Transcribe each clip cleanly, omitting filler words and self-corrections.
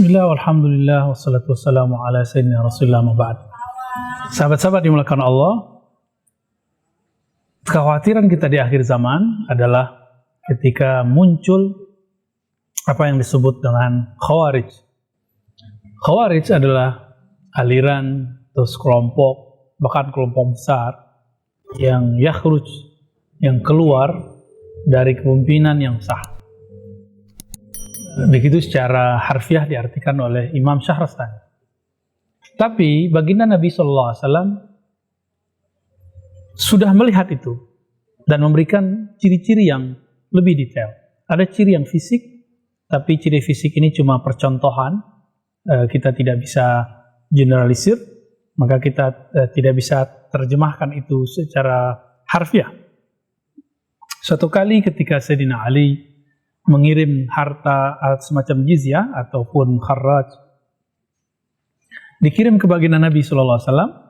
Bismillah, alhamdulillah, wassalatu wassalamu ala sayyidina rasulillah ma'ba'd. Sahabat-sahabat dimulakan Allah, kekhawatiran kita di akhir zaman adalah ketika muncul apa yang disebut dengan Khawarij. Khawarij adalah aliran atau kelompok, bahkan kelompok besar yang yakhruj, yang keluar dari kepemimpinan yang sah. Begitu secara harfiah diartikan oleh Imam Syahrastani. Tapi baginda Nabi SAW sudah melihat itu dan memberikan ciri-ciri yang lebih detail. Ada ciri yang fisik, tapi ciri fisik ini cuma percontohan. Kita tidak bisa generalisir, maka kita tidak bisa terjemahkan itu secara harfiah. Suatu kali ketika Sayyidina Ali mengirim harta semacam jizyah ataupun kharraj, dikirim ke baginda Nabi SAW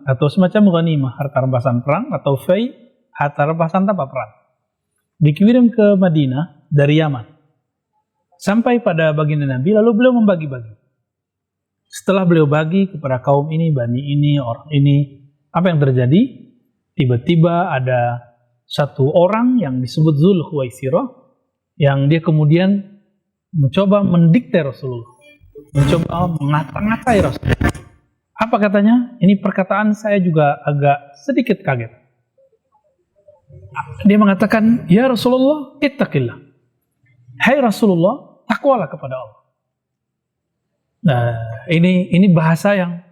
atau semacam ghanimah, harta rampasan perang, atau fai, harta rampasan tanpa perang, dikirim ke Madinah dari Yaman sampai pada baginda Nabi, lalu beliau membagi-bagi. Setelah beliau bagi kepada kaum ini, bani ini, orang ini, apa yang terjadi? Tiba-tiba ada satu orang yang disebut Dzul Khuwaisirah, yang dia kemudian mencoba mendikte Rasulullah, mencoba mengata-ngatai Rasulullah. Apa katanya? Ini perkataan saya juga agak sedikit kaget. Dia mengatakan, "Ya Rasulullah, ittaqillah." Hai Rasulullah, takwalah kepada Allah. Nah, ini bahasa yang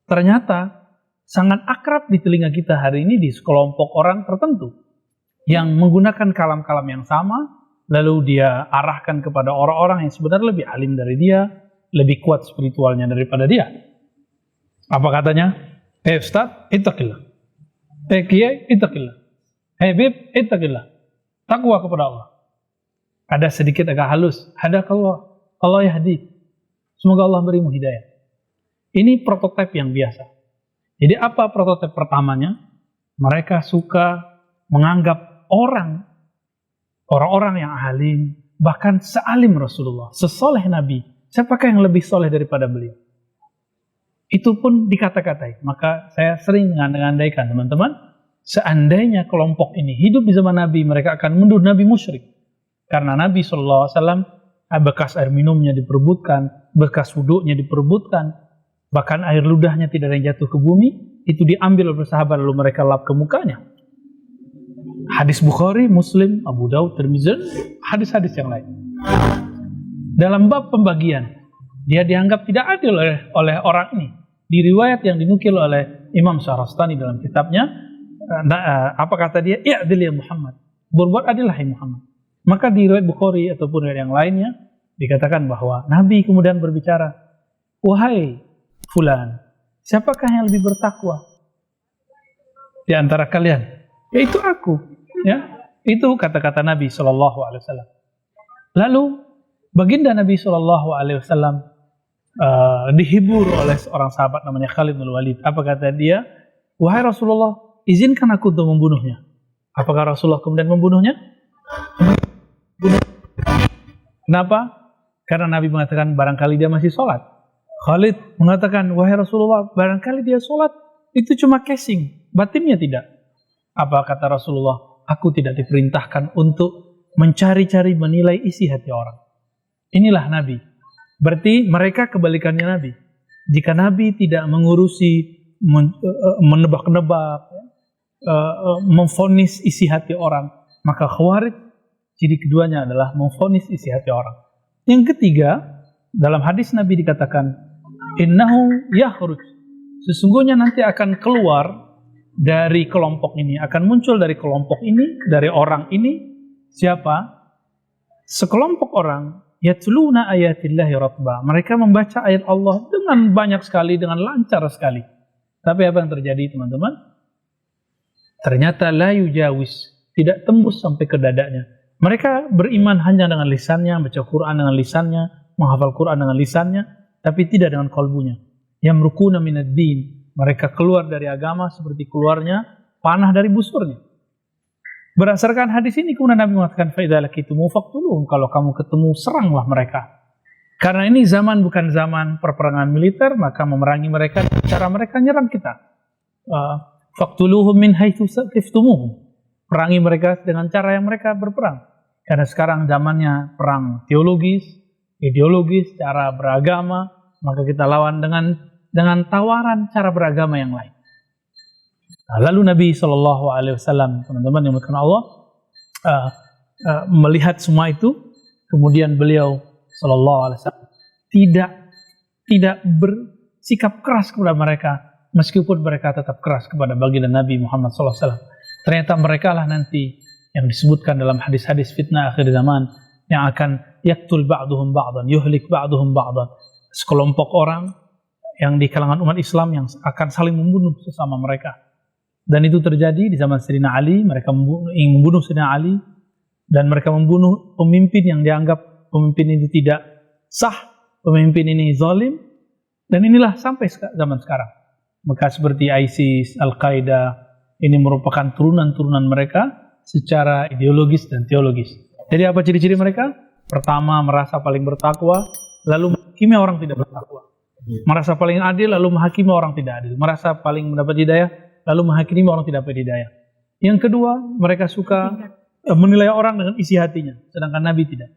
ternyata sangat akrab di telinga kita hari ini di sekelompok orang tertentu yang menggunakan kalam-kalam yang sama. Lalu dia arahkan kepada orang-orang yang sebenarnya lebih alim dari dia, lebih kuat spiritualnya daripada dia. Apa katanya? Ustaz, ittaqillah. Kiai, ittaqillah. Bib, ittaqillah. Takwa kepada Allah. Ada sedikit agak halus. Hadakallah. Allah yahdi. Semoga Allah berimu hidayah. Ini prototipe yang biasa. Jadi apa prototipe pertamanya? Mereka suka menganggap orang-orang yang alim, bahkan sealim Rasulullah, sesoleh Nabi, siapakah yang lebih soleh daripada beliau? Itu pun dikata-katai. Maka saya sering mengandaikan teman-teman, seandainya kelompok ini hidup di zaman Nabi, mereka akan menuduh Nabi musyrik. Karena Nabi SAW, bekas air minumnya diperebutkan, bekas wuduknya diperebutkan, bahkan air ludahnya tidak ada yang jatuh ke bumi, itu diambil oleh sahabat lalu mereka lap ke mukanya. Hadis Bukhari, Muslim, Abu Daud, Tirmidzi, hadis-hadis yang lain. Dalam bab pembagian, dia dianggap tidak adil oleh orang ini. Di riwayat yang dinukil oleh Imam Syahrastani dalam kitabnya, apa kata dia? I'dil ya Muhammad. Berbuat adillah ya Muhammad. Maka di riwayat Bukhari ataupun riwayat yang lainnya dikatakan bahwa Nabi kemudian berbicara, "Wahai fulan, siapakah yang lebih bertakwa di antara kalian?" Yaitu aku. Ya, itu kata-kata Nabi SAW. Lalu baginda Nabi SAW dihibur oleh seorang sahabat namanya Khalid bin Walid. Apa kata dia? "Wahai Rasulullah, izinkan aku untuk membunuhnya." Apakah Rasulullah kemudian membunuhnya? Kenapa? Karena Nabi mengatakan barangkali dia masih sholat. Khalid mengatakan, "Wahai Rasulullah, barangkali dia sholat, itu cuma casing, batinnya tidak." Apa kata Rasulullah? "Aku tidak diperintahkan untuk mencari-cari menilai isi hati orang." Inilah Nabi. Berarti mereka kebalikannya Nabi. Jika Nabi tidak mengurusi, menebak-nebak, memvonis isi hati orang, maka Khawarij ciri keduanya adalah memvonis isi hati orang. Yang ketiga, dalam hadis Nabi dikatakan, "Innahu yakhruj." Sesungguhnya nanti akan keluar dari kelompok ini, akan muncul dari kelompok ini, dari orang ini. Siapa? Sekelompok orang, yatluna ayatillahi ratba. Mereka membaca ayat Allah dengan banyak sekali, dengan lancar sekali. Tapi apa yang terjadi teman-teman? Ternyata la yujawis, tidak tembus sampai ke dadanya. Mereka beriman hanya dengan lisannya, baca Quran dengan lisannya, menghafal Quran dengan lisannya, tapi tidak dengan kalbunya. Yamrukuna minad din. Mereka keluar dari agama seperti keluarnya panah dari busurnya. Berdasarkan hadis ini kemudian Nabi mengatakan, "Fa idza laqitum faqtuluhum." Kalau kamu ketemu, seranglah mereka. Karena ini zaman bukan zaman perperangan militer, maka memerangi mereka, cara mereka nyerang kita. Faqtuluhum min haitsu saqiftumuhum. Perangi mereka dengan cara yang mereka berperang. Karena sekarang zamannya perang teologis, ideologis, cara beragama, maka kita lawan dengan tawaran cara beragama yang lain. Nah, lalu Nabi SAW, teman-teman yang dimuliakan Allah, melihat semua itu, kemudian beliau SAW tidak bersikap keras kepada mereka, meskipun mereka tetap keras kepada baginda Nabi Muhammad SAW. Ternyata mereka lah nanti yang disebutkan dalam hadis-hadis fitnah akhir zaman, yang akan yaktul ba'duhum ba'dan, yuhlik ba'duhum ba'dan. Sekelompok orang yang di kalangan umat Islam yang akan saling membunuh sesama mereka. Dan itu terjadi di zaman Sayyidina Ali. Mereka ingin membunuh Sayyidina Ali, dan mereka membunuh pemimpin yang dianggap pemimpin ini tidak sah, pemimpin ini zalim. Dan inilah sampai zaman sekarang. Maka seperti ISIS, Al-Qaeda, ini merupakan turunan-turunan mereka secara ideologis dan teologis. Jadi apa ciri-ciri mereka? Pertama, merasa paling bertakwa, lalu menghakimi orang tidak bertakwa. Merasa paling adil, lalu menghakimi orang tidak adil. Merasa paling mendapat hidayah, lalu menghakimi orang tidak dapat hidayah. Yang kedua, mereka suka menilai orang dengan isi hatinya, sedangkan Nabi tidak.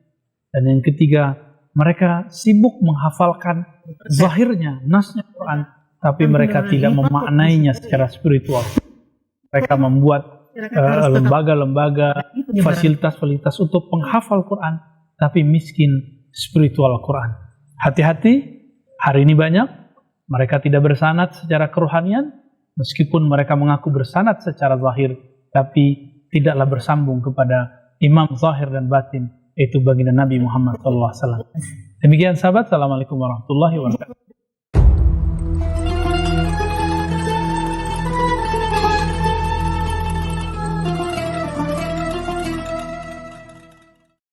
Dan yang ketiga, mereka sibuk menghafalkan zahirnya, nasnya Quran, tapi mereka tidak memaknainya secara spiritual. Mereka membuat lembaga-lembaga, fasilitas-fasilitas untuk penghafal Quran, tapi miskin spiritual Quran. Hati-hati, hari ini banyak mereka tidak bersanad secara kerohanian, meskipun mereka mengaku bersanad secara zahir, tapi tidaklah bersambung kepada imam zahir dan batin, yaitu baginda Nabi Muhammad SAW. Demikian sahabat, assalamualaikum warahmatullahi wabarakatuh.